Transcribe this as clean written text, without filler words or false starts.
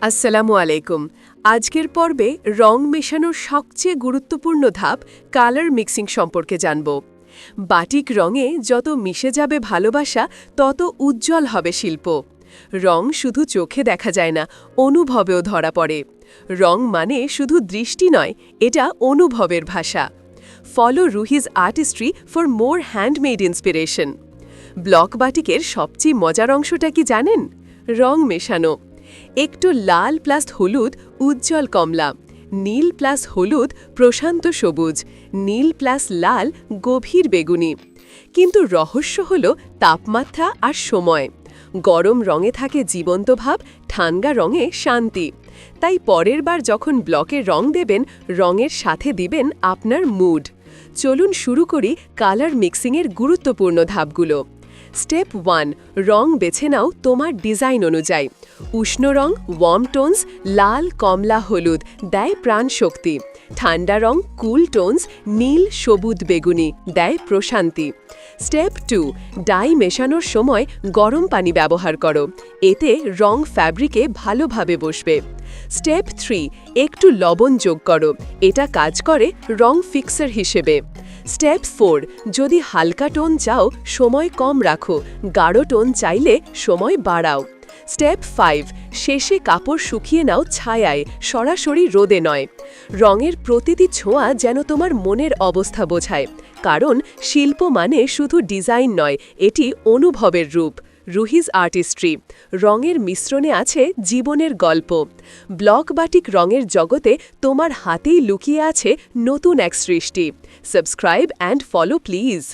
আসসালামু আলাইকুম। আজকের পর্বে রং মেশানোর সবচেয়ে গুরুত্বপূর্ণ ধাপ কালার মিক্সিং সম্পর্কে জানব। বাটিক রঙে যত মিশে যাবে ভালোবাসা, তত উজ্জ্বল হবে শিল্প। রং শুধু চোখে দেখা যায় না, অনুভবেও ধরা পড়ে। রং মানে শুধু দৃষ্টি নয়, এটা অনুভবের ভাষা। Follow Ruhi's artistry for more handmade inspiration. Block বাটিকের সবচেয়ে মজার অংশটা কি জানেন? রং মেশানো। একটু লাল প্লাস হলুদ উজ্জ্বল কমলা, নীল প্লাস হলুদ প্রশান্ত সবুজ, নীল প্লাস লাল গভীর বেগুনি। কিন্তু রহস্য হল তাপমাত্রা আর সময়। গরম রঙে থাকে জীবন্ত ভাব, ঠান্ডা রঙে শান্তি। তাই পরের বার যখন ব্লকে রং দেবেন, রঙের সাথে দিবেন আপনার মুড। চলুন শুরু করি কালার মিক্সিংয়ের গুরুত্বপূর্ণ ধাপগুলো। স্টেপ 1, রং বেছে নাও তোমার ডিজাইন অনুযায়ী। উষ্ণ রং ওয়ার্ম টোনস, লাল কমলা হলুদ দেয় প্রাণ শক্তি। ঠান্ডা রং কুল টোনস, নীল সবুজ বেগুনি দেয় প্রশান্তি। স্টেপ 2, ডাই মেশানোর সময় গরম পানি ব্যবহার করো, এতে রং ফ্যাব্রিকে ভালোভাবে বসবে। স্টেপ 3, একটু লবণ যোগ করো, এটা কাজ করে রং ফিক্সার হিসেবে। স্টেপ 4, যদি হালকা টোন চাও সময় কম রাখো, গাঢ় টোন চাইলে সময় বাড়াও। স্টেপ 5, শেষে কাপড় শুকিয়ে নাও ছায়ায়, সরাসরি রোদে নয়। রঙের প্রতিটি ছোঁয়া যেন তোমার মনের অবস্থা বোঝায়, কারণ শিল্প মানে শুধু ডিজাইন নয়, এটি অনুভবের রূপ। রুহিজ আর্টিস্ট্রি, রঙের মিশ্রণে আছে জীবনের গল্প। ব্লক বাটিক রঙের জগতে তোমার হাতেই লুকিয়ে আছে নতুন এক সৃষ্টি। Subscribe and follow please.